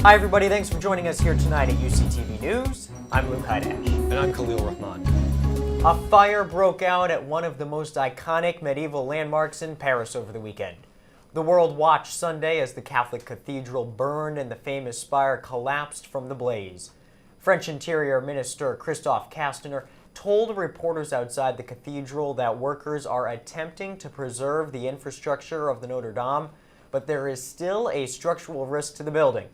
Hi everybody, thanks for joining us here tonight at UCTV News. I'm Hajdasz. And I'm Khaleel, Rahman. A fire broke out at one of the most iconic medieval landmarks in Paris over the weekend. The world watched Sunday as the Catholic Cathedral burned and the famous spire collapsed from the blaze. French Interior Minister Christophe Castaner told reporters outside the cathedral that workers are attempting to preserve the infrastructure of the Notre Dame, but there is still a structural risk to the building.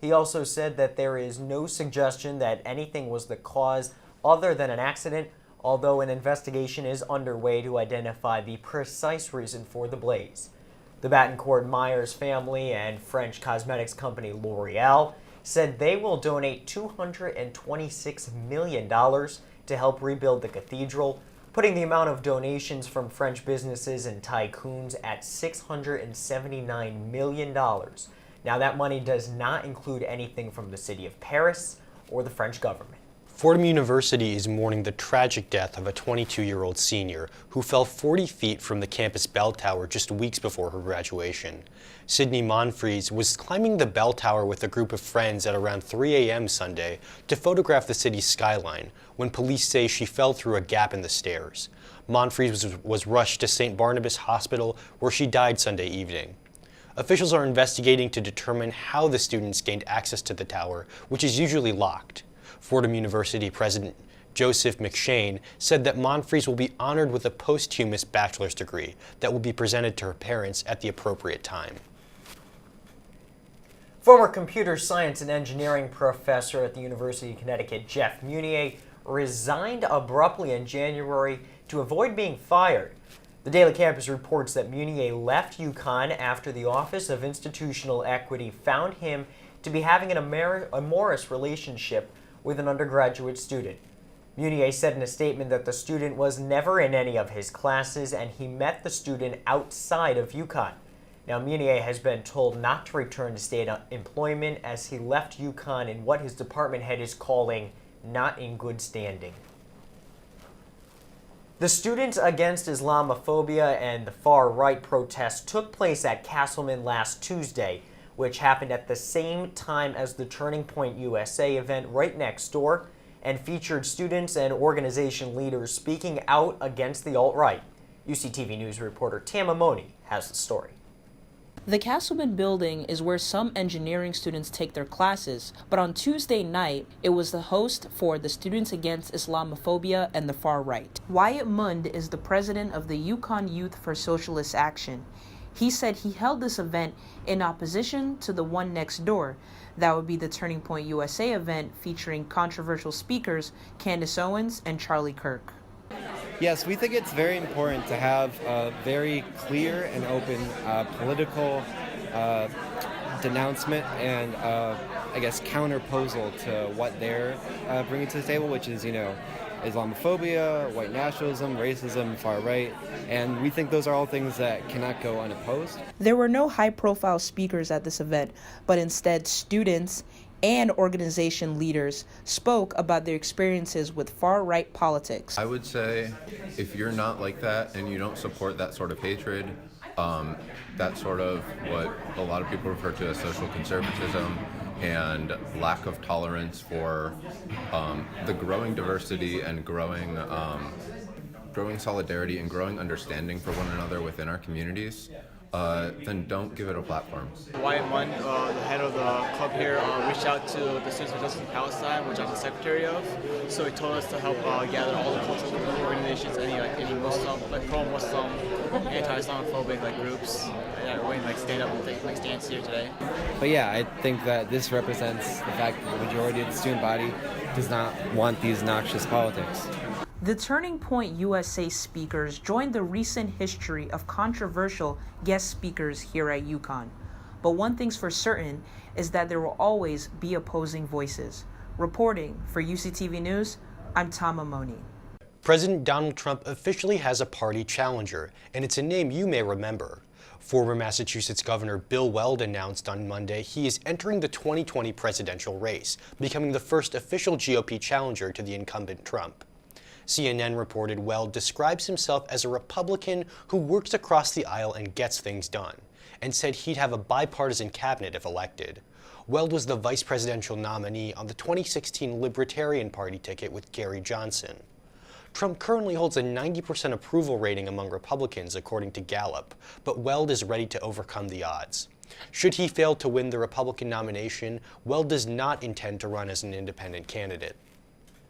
He also said that there is no suggestion that anything was the cause other than an accident, although an investigation is underway to identify the precise reason for the blaze. The Batencourt-Myers family and French cosmetics company L'Oreal said they will donate $226 million to help rebuild the cathedral, putting the amount of donations from French businesses and tycoons at $679 million. Now, that money does not include anything from the city of Paris or the French government. Fordham University is mourning the tragic death of a 22-year-old senior who fell 40 feet from the campus bell tower just weeks before her graduation. Sydney Monfries was climbing the bell tower with a group of friends at around 3 a.m. Sunday to photograph the city's skyline when police say she fell through a gap in the stairs. Monfries was rushed to St. Barnabas Hospital, where she died Sunday evening. Officials are investigating to determine how the students gained access to the tower, which is usually locked. Fordham University President Joseph McShane said that Monfries will be honored with a posthumous bachelor's degree that will be presented to her parents at the appropriate time. Former computer science and engineering professor at the University of Connecticut, Jeff Munia, resigned abruptly in January to avoid being fired. The Daily Campus reports that Munia left UConn after the Office of Institutional Equity found him to be having an amorous relationship with an undergraduate student. Munia said in a statement that the student was never in any of his classes and he met the student outside of UConn. Now, Munia has been told not to return to state employment as he left UConn in what his department head is calling not in good standing. The Students Against Islamophobia and the Far-Right protests took place at Castleman last Tuesday, which happened at the same time as the Turning Point USA event right next door and featured students and organization leaders speaking out against the alt-right. UCTV News reporter Tama Moni has the story. The Castleman building is where some engineering students take their classes, but on Tuesday night, it was the host for the Students Against Islamophobia and the Far-Right. Wyatt Mund is the president of the UConn Youth for Socialist Action. He said he held this event in opposition to the one next door. That would be the Turning Point USA event featuring controversial speakers Candace Owens and Charlie Kirk. Yes, we think it's very important to have a very clear and open political denouncement and, I guess, counterposal to what they're bringing to the table, which is, Islamophobia, white nationalism, racism, far right, and we think those are all things that cannot go unopposed. There were no high-profile speakers at this event, but instead students and organization leaders spoke about their experiences with far-right politics. I would say if you're not like that and you don't support that sort of hatred, that sort of what a lot of people refer to as social conservatism and lack of tolerance for the growing diversity and growing solidarity and growing understanding for one another within our communities, then don't give it a platform. Wyatt Mund, the head of the club here, reached out to the Students for Justice in Palestine, which I'm the secretary of. So he told us to help gather all the cultural organizations, any Muslim, pro-Muslim, anti-Islamophobic groups, that way stand up and take stands here today. But yeah, I think that this represents the fact that the majority of the student body does not want these noxious politics. The Turning Point USA speakers joined the recent history of controversial guest speakers here at UConn. But one thing's for certain is that there will always be opposing voices. Reporting for UCTV News, I'm Tama Moni. President Donald Trump officially has a party challenger, and it's a name you may remember. Former Massachusetts Governor Bill Weld announced on Monday he is entering the 2020 presidential race, becoming the first official GOP challenger to the incumbent Trump. CNN reported Weld describes himself as a Republican who works across the aisle and gets things done, and said he'd have a bipartisan cabinet if elected. Weld was the vice presidential nominee on the 2016 Libertarian Party ticket with Gary Johnson. Trump currently holds a 90% approval rating among Republicans, according to Gallup, but Weld is ready to overcome the odds. Should he fail to win the Republican nomination, Weld does not intend to run as an independent candidate.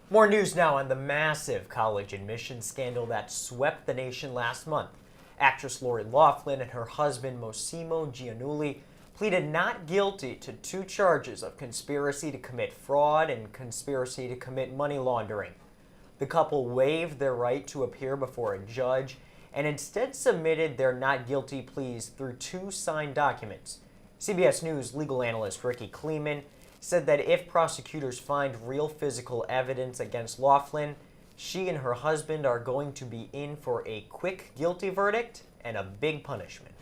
More news now on the massive college admissions scandal that swept the nation last month. Actress Loughlin and her husband Massimo Giannulli pleaded not guilty to 2 charges of conspiracy to commit fraud and conspiracy to commit money laundering. The couple waived their right to appear before a judge and instead submitted their not guilty pleas through 2 signed documents. CBS News legal analyst Ricky Kleeman said that if prosecutors find real physical evidence against Loughlin, she and her husband are going to be in for a quick guilty verdict and a big punishment.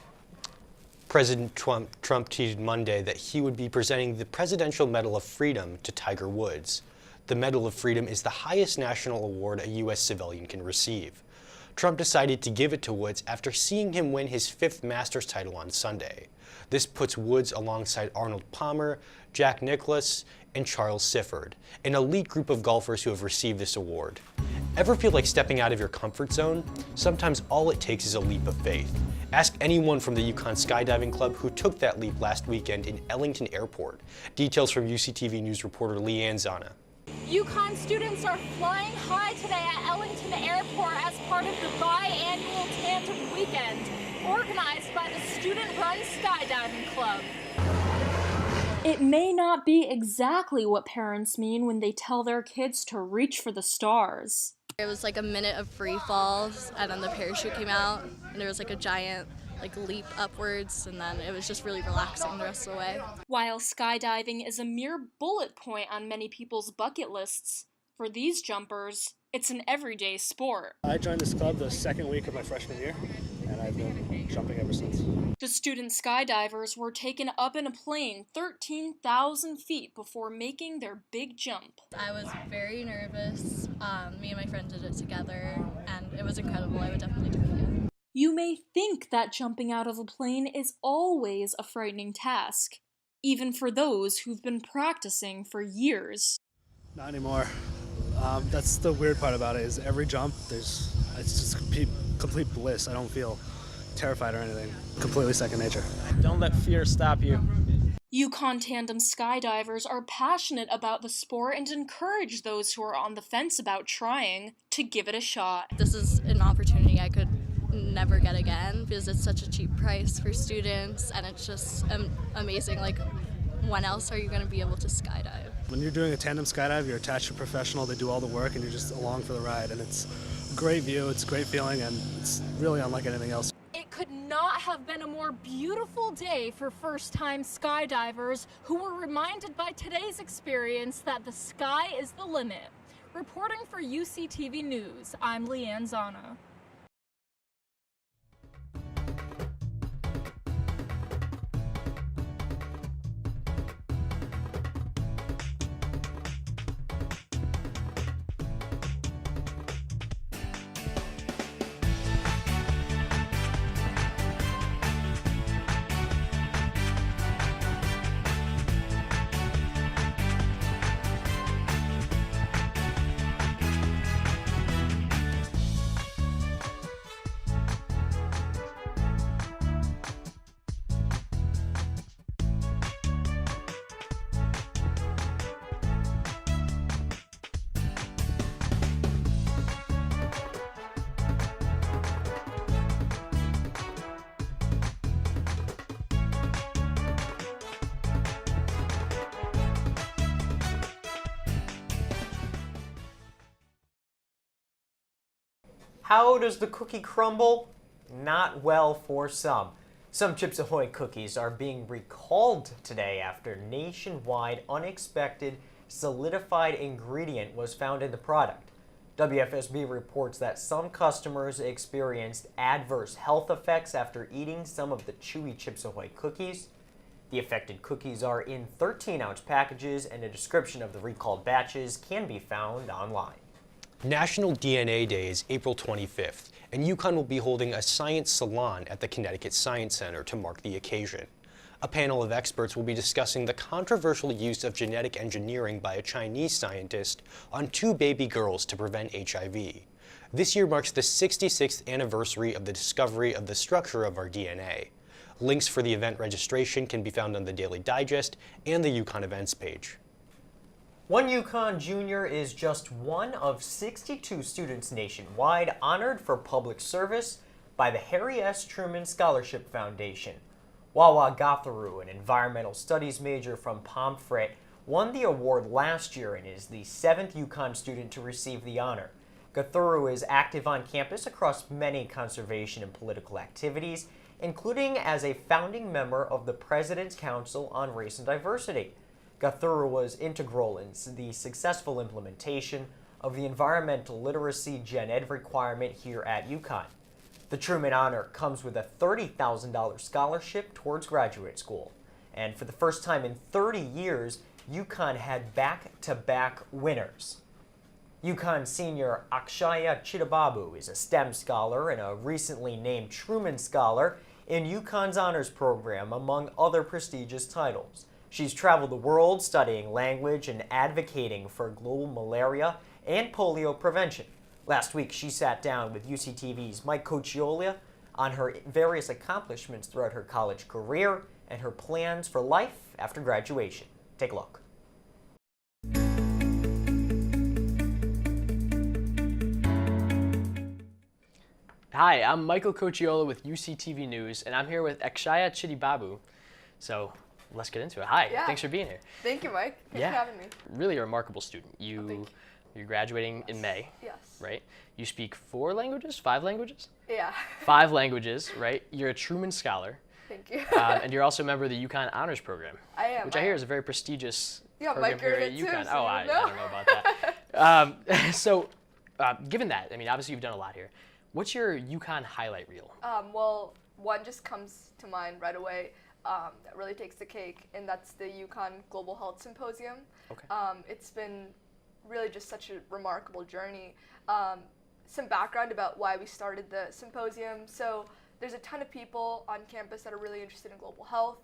President Trump tweeted Monday that he would be presenting the Presidential Medal of Freedom to Tiger Woods. The Medal of Freedom is the highest national award a U.S. civilian can receive. Trump decided to give it to Woods after seeing him win his 5th Masters title on Sunday. This puts Woods alongside Arnold Palmer, Jack Nicklaus, and Charles Sifford, an elite group of golfers who have received this award. Ever feel like stepping out of your comfort zone? Sometimes all it takes is a leap of faith. Ask anyone from the UConn Skydiving Club who took that leap last weekend in Ellington Airport. Details from UCTV News reporter Leanne Zana. UConn students are flying high today at Ellington Airport as part of the biannual Tandem Weekend, organized by the student-run Skydiving Club. It may not be exactly what parents mean when they tell their kids to reach for the stars. It was like a minute of free falls, and then the parachute came out, and there was like a giant leap upwards, and then it was just really relaxing the rest of the way. While skydiving is a mere bullet point on many people's bucket lists, for these jumpers, it's an everyday sport. I joined this club the 2nd week of my freshman year, and I've been jumping ever since. The student skydivers were taken up in a plane 13,000 feet before making their big jump. I was very nervous. Me and my friend did it together, and it was incredible. I would definitely do it again. You may think that jumping out of a plane is always a frightening task, even for those who've been practicing for years. Not anymore. That's the weird part about it, is every jump, it's just complete bliss. I don't feel terrified or anything. Completely second nature. Don't let fear stop you. UConn tandem skydivers are passionate about the sport and encourage those who are on the fence about trying to give it a shot. This is an opportunity I could never get again because it's such a cheap price for students, and it's just amazing. Like, when else are you going to be able to skydive? When you're doing a tandem skydive, you're attached to a professional, they do all the work, and you're just along for the ride, and it's a great view, it's a great feeling, and it's really unlike anything else. It could not have been a more beautiful day for first-time skydivers who were reminded by today's experience that the sky is the limit. Reporting for UCTV News, I'm Leanne Zana. How does the cookie crumble? Not well for some. Some Chips Ahoy cookies are being recalled today after nationwide unexpected solidified ingredient was found in the product. WFSB reports that some customers experienced adverse health effects after eating some of the chewy Chips Ahoy cookies. The affected cookies are in 13-ounce packages, and a description of the recalled batches can be found online. National DNA Day is April 25th, and UConn will be holding a science salon at the Connecticut Science Center to mark the occasion. A panel of experts will be discussing the controversial use of genetic engineering by a Chinese scientist on 2 baby girls to prevent HIV. This year marks the 66th anniversary of the discovery of the structure of our DNA. Links for the event registration can be found on the Daily Digest and the UConn events page. One UConn junior is just one of 62 students nationwide honored for public service by the Harry S. Truman Scholarship Foundation. Wawa Gathuru, an environmental studies major from Pomfret, won the award last year and is the 7th UConn student to receive the honor. Gathuru is active on campus across many conservation and political activities, including as a founding member of the President's Council on Race and Diversity. Gathuru was integral in the successful implementation of the environmental literacy gen ed requirement here at UConn. The Truman Honor comes with a $30,000 scholarship towards graduate school. And for the first time in 30 years, UConn had back-to-back winners. UConn senior Akshaya Chittibabu is a STEM scholar and a recently named Truman Scholar in UConn's honors program, among other prestigious titles. She's traveled the world studying language and advocating for global malaria and polio prevention. Last week, she sat down with UCTV's Mike Cocciola on her various accomplishments throughout her college career and her plans for life after graduation. Take a look. Hi, I'm Michael Cocciola with UCTV News, and I'm here with Akshaya Chittibabu. So let's get into it. Hi, thanks for being here. Thank you, Mike. Thanks for having me. Really a remarkable student. You're graduating in May, right? You speak 4 languages, 5 languages? Yeah. 5 languages, right? You're a Truman Scholar. Thank you. And you're also a member of the UConn Honors Program. I am. Which I hear is a very prestigious program Mike here at too, UConn. so I don't know about that. Given that, I mean, obviously you've done a lot here. What's your UConn highlight reel? Well, one just comes to mind right away that really takes the cake, and that's the UConn Global Health Symposium. Okay. It's been really just such a remarkable journey. Some background about why we started the symposium. So there's a ton of people on campus that are really interested in global health.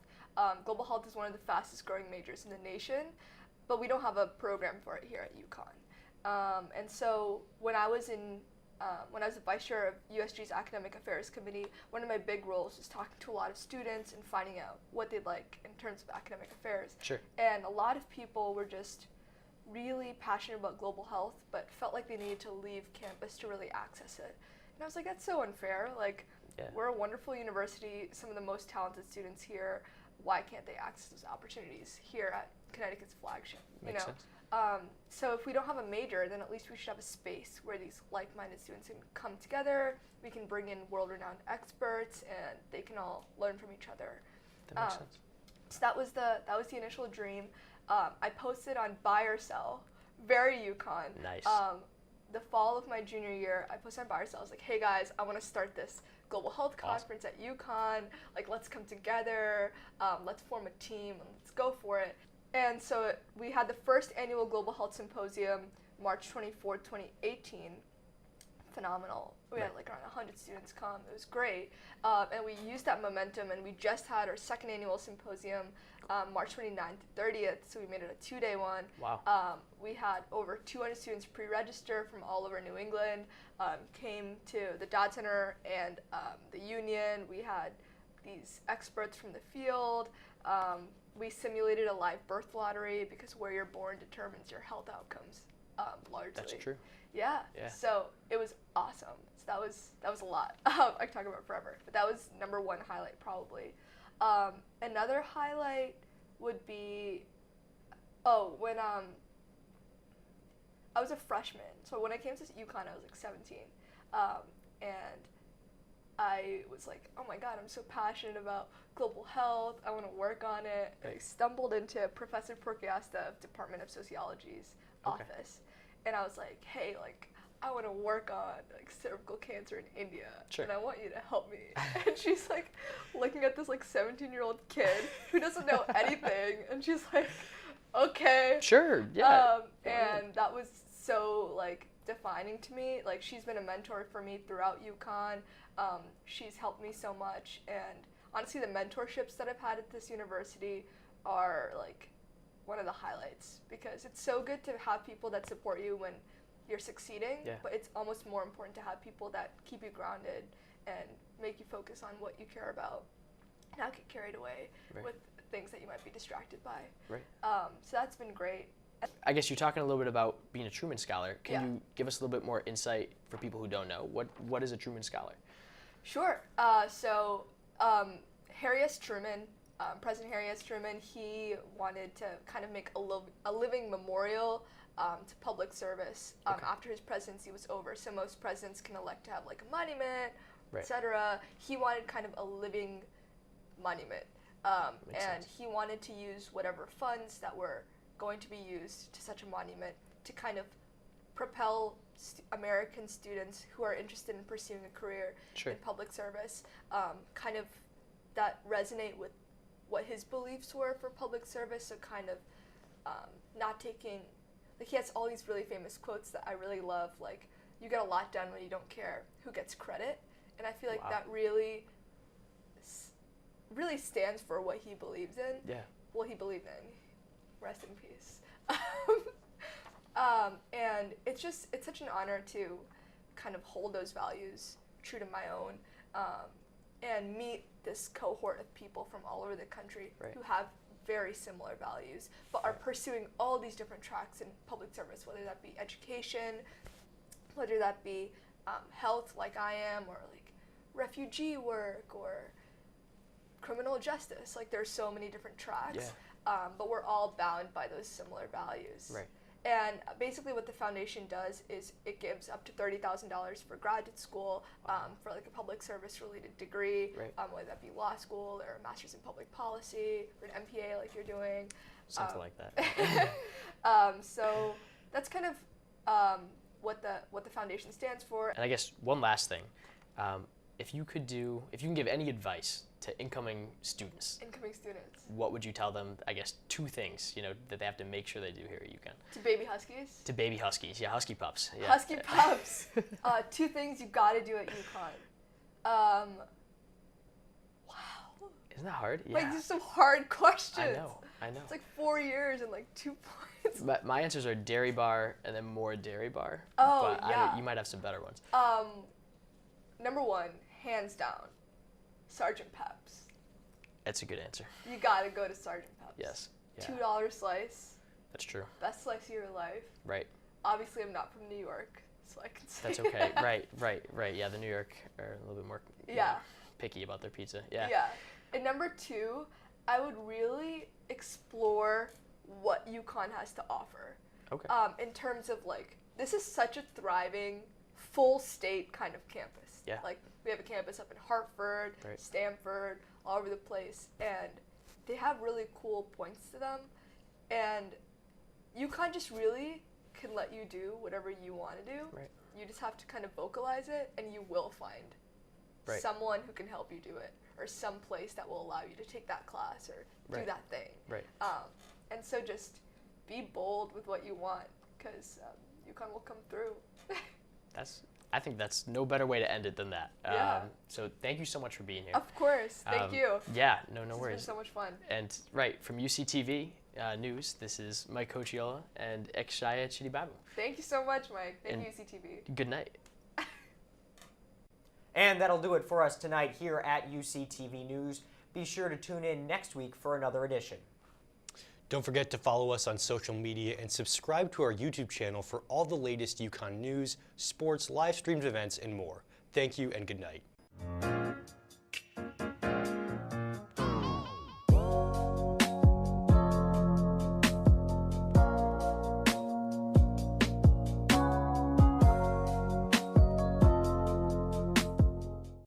Global health is one of the fastest growing majors in the nation, but we don't have a program for it here at UConn. And so when I was the vice chair of USG's Academic Affairs Committee, one of my big roles was talking to a lot of students and finding out what they'd like in terms of academic affairs. Sure. And a lot of people were just really passionate about global health, but felt like they needed to leave campus to really access it. And I was like, that's so unfair. Like, we're a wonderful university, some of the most talented students here. Why can't they access those opportunities here at Connecticut's flagship? Makes sense. So if we don't have a major, then at least we should have a space where these like-minded students can come together. We can bring in world-renowned experts, and they can all learn from each other. That makes sense. So that was the initial dream. I posted on Buy or Sell, very UConn. Nice. The fall of my junior year, I posted on Buy or Sell. I was like, hey guys, I want to start this global health conference at UConn. Like, let's come together. Let's form a team and let's go for it. And so we had the first annual Global Health Symposium, March 24th, 2018. Phenomenal. We had like around 100 students come. It was great. And we used that momentum, and we just had our second annual symposium, March 29th to 30th, so we made it a 2-day one. Wow. We had over 200 students pre-register from all over New England, came to the Dodd Center and the Union. We had these experts from the field. We simulated a live birth lottery because where you're born determines your health outcomes, largely. That's true. Yeah. So it was awesome. So that was a lot. I could talk about it forever, but that was number one highlight probably. Another highlight would be, when I was a freshman. So when I came to UConn, I was like 17, and I was like, oh my God, I'm so passionate about global health. I want to work on it. And I stumbled into Professor Porciasta of Department of Sociology's office. And I was like, hey, like, I want to work on like cervical cancer in India. Sure. And I want you to help me. And she's like looking at this like 17-year-old kid who doesn't know anything. And she's like, okay. Sure, yeah. And that was so like defining to me. Like, she's been a mentor for me throughout UConn. She's helped me so much, and honestly, the mentorships that I've had at this university are like one of the highlights, because it's so good to have people that support you when you're succeeding, but it's almost more important to have people that keep you grounded and make you focus on what you care about, not get carried away with things that you might be distracted by. So that's been great. I guess you're talking a little bit about being a Truman Scholar. Can you give us a little bit more insight for people who don't know? What is a Truman Scholar? Sure. So Harry S. Truman, President Harry S. Truman, he wanted to kind of make a living memorial to public service after his presidency was over. So most presidents can elect to have like a monument, etc. He wanted kind of a living monument. And he wanted to use whatever funds that were going to be used to such a monument to kind of propel American students who are interested in pursuing a career in public service, kind of that resonate with what his beliefs were for public service. So kind of not taking, like he has all these really famous quotes that I really love, like, you get a lot done when you don't care who gets credit. And I feel like that really stands for what he believes in. Well, he believed in. Rest in peace. And it's such an honor to kind of hold those values true to my own, and meet this cohort of people from all over the country who have very similar values, but are pursuing all these different tracks in public service, whether that be education, whether that be health like I am, or like refugee work, or criminal justice. Like there's so many different tracks, but we're all bound by those similar values. And basically what the foundation does is it gives up to $30,000 for graduate school, for like a public service related degree, whether that be law school or a master's in public policy or an MPA like you're doing. Something like that. So that's kind of what the foundation stands for. And I guess one last thing, if you can give any advice to incoming students, what would you tell them? I guess 2 things, that they have to make sure they do here at UConn. To baby huskies? To baby huskies, husky pups. Husky pups. 2 things you gotta do at UConn. Wow. Isn't that hard? Like, these are some hard questions. I know. It's like 4 years and like 2 points. But my answers are dairy bar and then more dairy bar. Oh, but you might have some better ones. Number 1, hands down, Sergeant Pep's. That's a good answer. You gotta go to Sergeant Pep's. Yes. Yeah. $2 slice. That's true. Best slice of your life. Right. Obviously, I'm not from New York, so I can say that's okay. Right. Yeah, the New York are a little bit more picky about their pizza. Yeah. And number 2, I would really explore what UConn has to offer. Okay. In terms of like, this is such a thriving, full state kind of campus. Yeah. Like, we have a campus up in Hartford, Stanford, all over the place, and they have really cool points to them. And UConn just really can let you do whatever you want to do. You just have to kind of vocalize it, and you will find someone who can help you do it, or some place that will allow you to take that class or do that thing. And so just be bold with what you want, because UConn will come through. I think that's no better way to end it than that. So thank you so much for being here. Of course. Thank you. Yeah, no worries. It's been so much fun. And from UCTV News, this is Mike Cochiola and Akshaya Chittibabu. Thank you so much, Mike. Thank you, UCTV. Good night. And that'll do it for us tonight here at UCTV News. Be sure to tune in next week for another edition. Don't forget to follow us on social media and subscribe to our YouTube channel for all the latest UConn news, sports, live streamed events, and more. Thank you and good night.